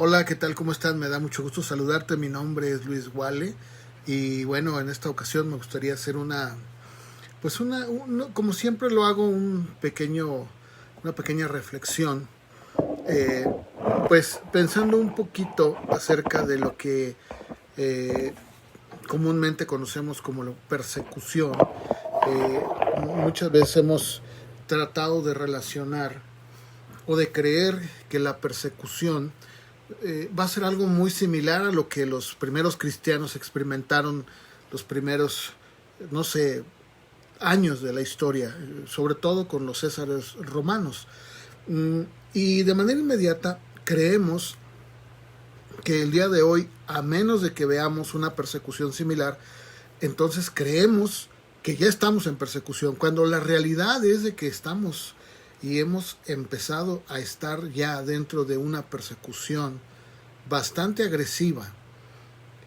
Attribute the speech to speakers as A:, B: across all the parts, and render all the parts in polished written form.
A: Hola, ¿qué tal? ¿Cómo estás? Me da mucho gusto saludarte. Mi nombre es Luis Wale y bueno, en esta ocasión me gustaría hacer como siempre lo hago, una pequeña reflexión, eh, pues pensando un poquito acerca de lo que eh, comúnmente conocemos como la persecución. Eh, Muchas veces hemos tratado de relacionar o de creer que la persecución va a ser algo muy similar a lo que los primeros cristianos experimentaron los primeros, no sé, años de la historia, sobre todo con los césares romanos. Mm, Y de manera inmediata creemos que el día de hoy, a menos de que veamos una persecución similar, entonces creemos que ya estamos en persecución, cuando la realidad es de que estamos y hemos empezado a estar ya dentro de una persecución bastante agresiva.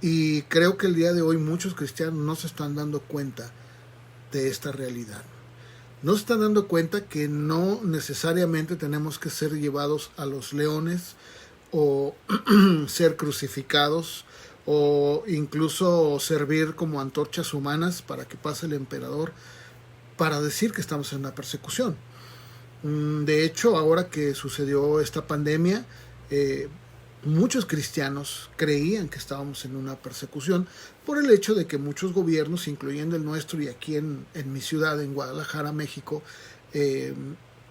A: Y creo que el día de hoy muchos cristianos no se están dando cuenta de esta realidad. No se están dando cuenta que no necesariamente tenemos que ser llevados a los leones o ser crucificados o incluso servir como antorchas humanas para que pase el emperador para decir que estamos en una persecución. De hecho, ahora que sucedió esta pandemia, eh, muchos cristianos creían que estábamos en una persecución por el hecho de que muchos gobiernos, incluyendo el nuestro y aquí en mi ciudad, en Guadalajara, México, eh,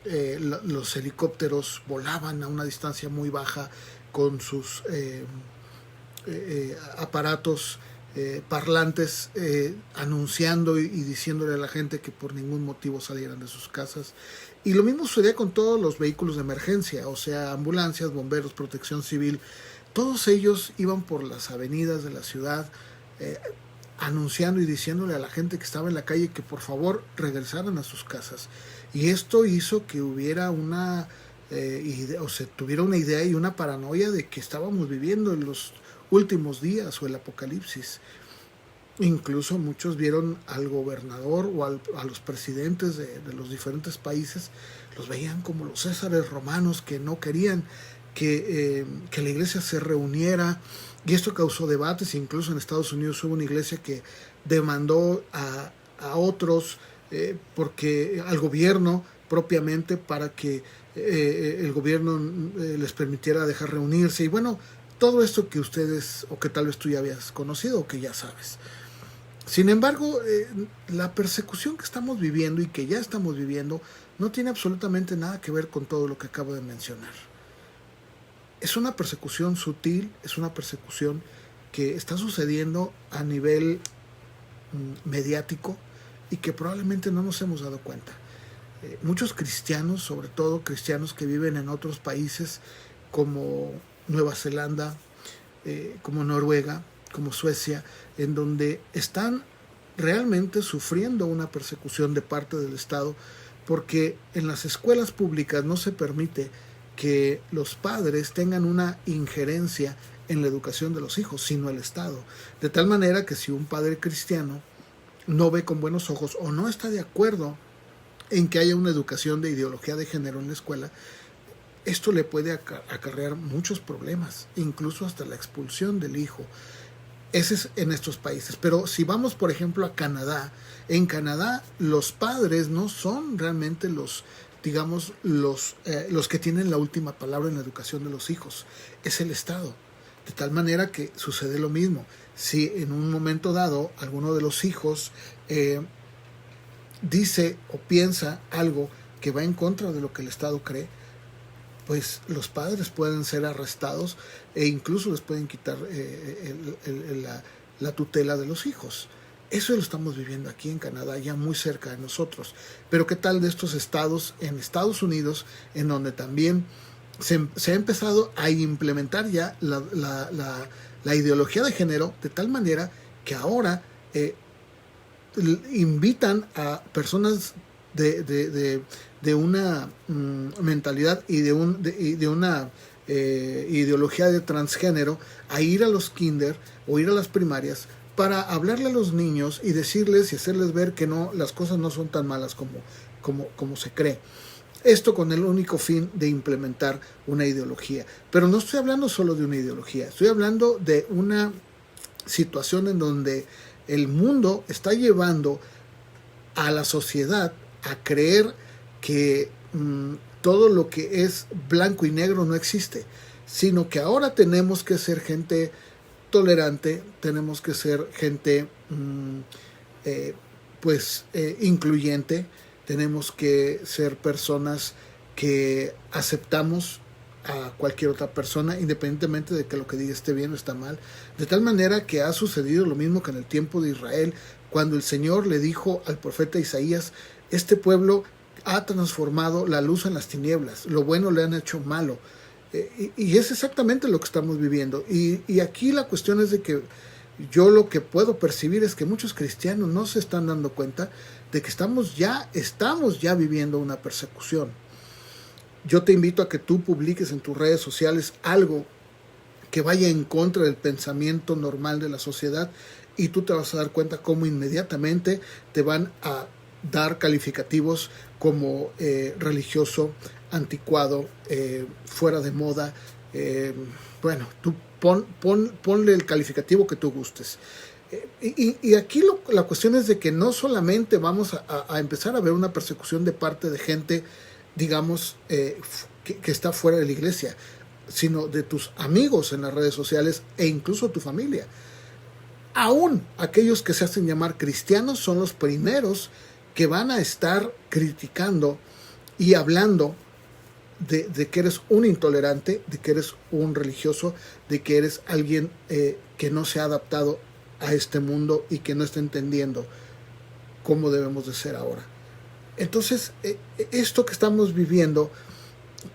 A: los helicópteros volaban a una distancia muy baja con sus aparatos parlantes anunciando y diciéndole a la gente que por ningún motivo salieran de sus casas. Y lo mismo sucedía con todos los vehículos de emergencia, o sea, ambulancias, bomberos, protección civil. Todos ellos iban por las avenidas de la ciudad eh, anunciando y diciéndole a la gente que estaba en la calle que por favor regresaran a sus casas. Y esto hizo que hubiera se tuviera una idea y una paranoia de que estábamos viviendo en los últimos días o el apocalipsis. Incluso muchos vieron al gobernador o a los presidentes de los diferentes países, los veían como los césares romanos que no querían que la iglesia se reuniera, y esto causó debates. Incluso en Estados Unidos hubo una iglesia que demandó a otros, porque al gobierno propiamente, para que el gobierno les permitiera dejar reunirse. Y bueno, todo esto que ustedes, o que tal vez tú ya habías conocido o que ya sabes. Sin embargo, la persecución que estamos viviendo y que ya estamos viviendo no tiene absolutamente nada que ver con todo lo que acabo de mencionar. Es una persecución sutil, es una persecución que está sucediendo a nivel mediático y que probablemente no nos hemos dado cuenta. Muchos cristianos, sobre todo cristianos que viven en otros países como Nueva Zelanda, como Noruega, como Suecia, en donde están realmente sufriendo una persecución de parte del Estado, porque en las escuelas públicas no se permite que los padres tengan una injerencia en la educación de los hijos, sino el Estado. De tal manera que si un padre cristiano no ve con buenos ojos o no está de acuerdo en que haya una educación de ideología de género en la escuela, esto le puede acarrear muchos problemas, incluso hasta la expulsión del hijo. Ese es en estos países. Pero si vamos, por ejemplo, a Canadá, en Canadá los padres no son realmente los que tienen la última palabra en la educación de los hijos. Es el Estado. De tal manera que sucede lo mismo. Si en un momento dado alguno de los hijos dice o piensa algo que va en contra de lo que el Estado cree, pues los padres pueden ser arrestados e incluso les pueden quitar la tutela de los hijos. Eso lo estamos viviendo aquí en Canadá, ya muy cerca de nosotros. Pero ¿qué tal de estos estados en Estados Unidos, en donde también se ha empezado a implementar ya la ideología de género, de tal manera que ahora invitan a personas de una mentalidad y de una ideología de transgénero a ir a los kinder o ir a las primarias para hablarle a los niños y decirles y hacerles ver que no, las cosas no son tan malas como se cree. Esto con el único fin de implementar una ideología. Pero no estoy hablando solo de una ideología, estoy hablando de una situación en donde el mundo está llevando a la sociedad a creer que todo lo que es blanco y negro no existe, sino que ahora tenemos que ser gente tolerante, tenemos que ser gente incluyente, tenemos que ser personas que aceptamos a cualquier otra persona, independientemente de que lo que diga esté bien o está mal, de tal manera que ha sucedido lo mismo que en el tiempo de Israel, cuando el Señor le dijo al profeta Isaías: este pueblo ha transformado la luz en las tinieblas, lo bueno le han hecho malo. Y es exactamente lo que estamos viviendo. Y aquí la cuestión es de que yo lo que puedo percibir es que muchos cristianos no se están dando cuenta de que estamos ya viviendo una persecución. Yo te invito a que tú publiques en tus redes sociales algo que vaya en contra del pensamiento normal de la sociedad, y tú te vas a dar cuenta cómo inmediatamente te van a dar calificativos como religioso, anticuado, fuera de moda. Bueno, tú ponle el calificativo que tú gustes. Y aquí la cuestión es de que no solamente vamos a empezar a ver una persecución de parte de gente, digamos, que está fuera de la iglesia, sino de tus amigos en las redes sociales e incluso tu familia. Aún aquellos que se hacen llamar cristianos son los primeros que van a estar criticando y hablando de que eres un intolerante, de que eres un religioso, de que eres alguien que no se ha adaptado a este mundo y que no está entendiendo cómo debemos de ser ahora. Entonces, esto que estamos viviendo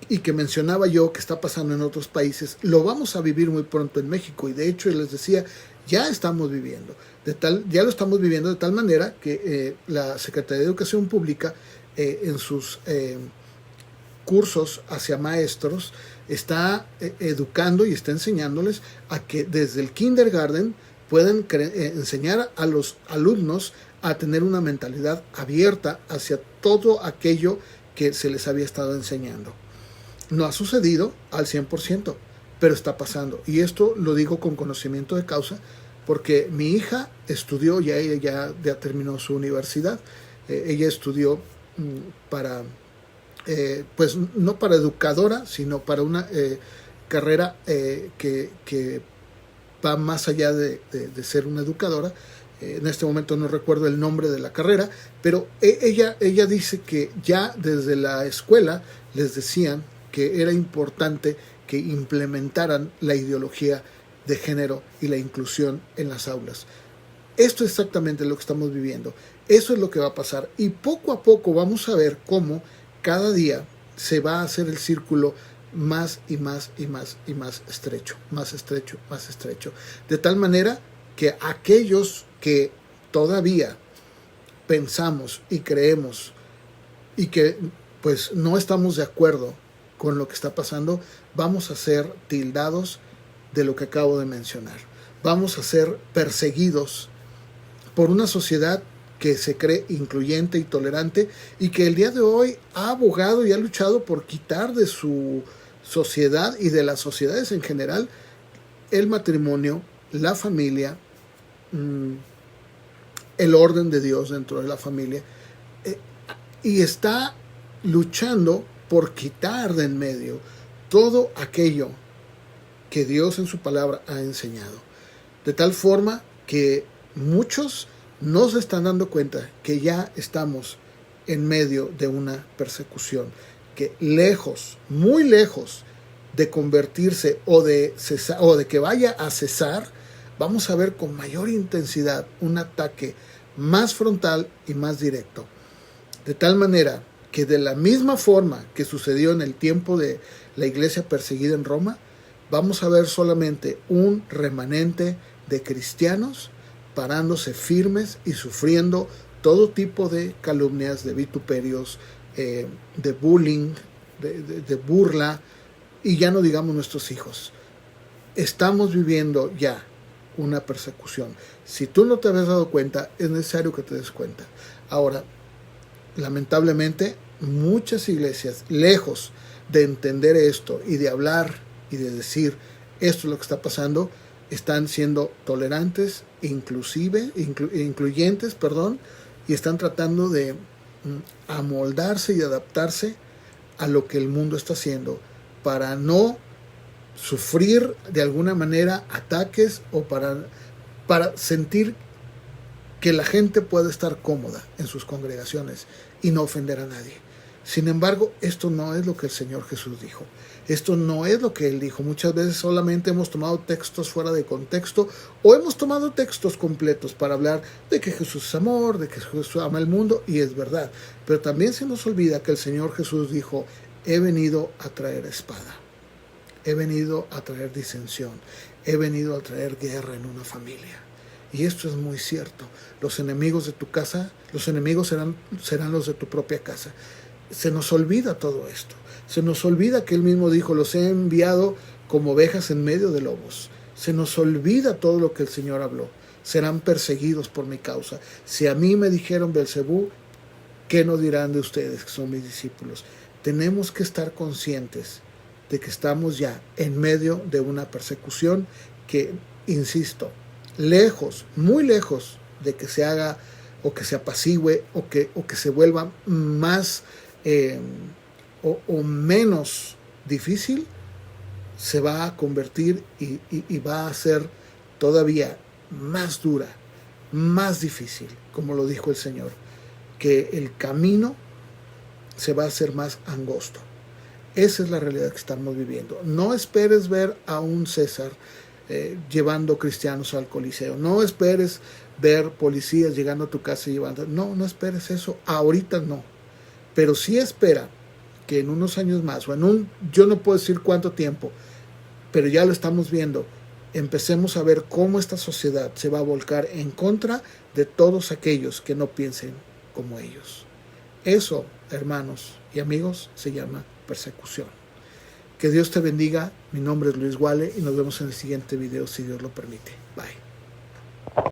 A: y que mencionaba yo que está pasando en otros países, lo vamos a vivir muy pronto en México. Y de hecho, les decía, ya lo estamos viviendo de tal manera que la Secretaría de Educación Pública en sus cursos hacia maestros está educando y está enseñándoles a que desde el kindergarten pueden enseñar a los alumnos a tener una mentalidad abierta hacia todo aquello que se les había estado enseñando. No ha sucedido al 100%, pero está pasando. Y esto lo digo con conocimiento de causa, porque mi hija estudió, ella ya terminó su universidad. Ella estudió para, pues no para educadora, sino para una carrera que va más allá de ser una educadora. En este momento no recuerdo el nombre de la carrera, pero ella dice que ya desde la escuela les decían que era importante que implementaran la ideología de género y la inclusión en las aulas. Esto es exactamente lo que estamos viviendo. Eso es lo que va a pasar. Y poco a poco vamos a ver cómo cada día se va a hacer el círculo más y más y más y más estrecho, más estrecho, más estrecho. De tal manera que aquellos que todavía pensamos y creemos y que pues no estamos de acuerdo con lo que está pasando, vamos a ser tildados de lo que acabo de mencionar. Vamos a ser perseguidos por una sociedad que se cree incluyente y tolerante y que el día de hoy ha abogado y ha luchado por quitar de su sociedad y de las sociedades en general el matrimonio, la familia, el orden de Dios dentro de la familia, y está luchando por quitar de en medio todo aquello que Dios en su palabra ha enseñado. De tal forma que muchos no se están dando cuenta que ya estamos en medio de una persecución, que lejos, muy lejos de convertirse o de cesar, o de que vaya a cesar, vamos a ver con mayor intensidad un ataque más frontal y más directo. De tal manera que de la misma forma que sucedió en el tiempo de la iglesia perseguida en Roma, vamos a ver solamente un remanente de cristianos parándose firmes y sufriendo todo tipo de calumnias, de vituperios, de bullying, de burla, y ya no digamos nuestros hijos. Estamos viviendo ya una persecución. Si tú no te habías dado cuenta, es necesario que te des cuenta. Ahora, lamentablemente, muchas iglesias, lejos de entender esto y de hablar y de decir esto es lo que está pasando, están siendo tolerantes, incluyentes, y están tratando de amoldarse y adaptarse a lo que el mundo está haciendo para no sufrir de alguna manera ataques o para sentir que la gente puede estar cómoda en sus congregaciones y no ofender a nadie. Sin embargo, esto no es lo que el Señor Jesús dijo. Esto no es lo que Él dijo. Muchas veces solamente hemos tomado textos fuera de contexto o hemos tomado textos completos para hablar de que Jesús es amor, de que Jesús ama el mundo, y es verdad. Pero también se nos olvida que el Señor Jesús dijo, he venido a traer espada, he venido a traer disensión, he venido a traer guerra en una familia. Y esto es muy cierto. Los enemigos de tu casa, los enemigos serán los de tu propia casa. Se nos olvida todo esto. Se nos olvida que Él mismo dijo, los he enviado como ovejas en medio de lobos. Se nos olvida todo lo que el Señor habló. Serán perseguidos por mi causa. Si a mí me dijeron Belcebú, ¿qué no dirán de ustedes que son mis discípulos? Tenemos que estar conscientes de que estamos ya en medio de una persecución que, insisto, lejos, muy lejos de que se haga o que se apacigüe o que se vuelva más o menos difícil, se va a convertir y va a ser todavía más dura, más difícil, como lo dijo el Señor, que el camino se va a hacer más angosto. Esa es la realidad que estamos viviendo. No esperes ver a un César llevando cristianos al Coliseo. No esperes ver policías llegando a tu casa y llevando. No esperes eso. Ahorita no. Pero sí espera que en unos años más, o yo no puedo decir cuánto tiempo, pero ya lo estamos viendo, empecemos a ver cómo esta sociedad se va a volcar en contra de todos aquellos que no piensen como ellos. Eso, hermanos y amigos, se llama persecución. Que Dios te bendiga. Mi nombre es Luis Guale y nos vemos en el siguiente video si Dios lo permite. Bye.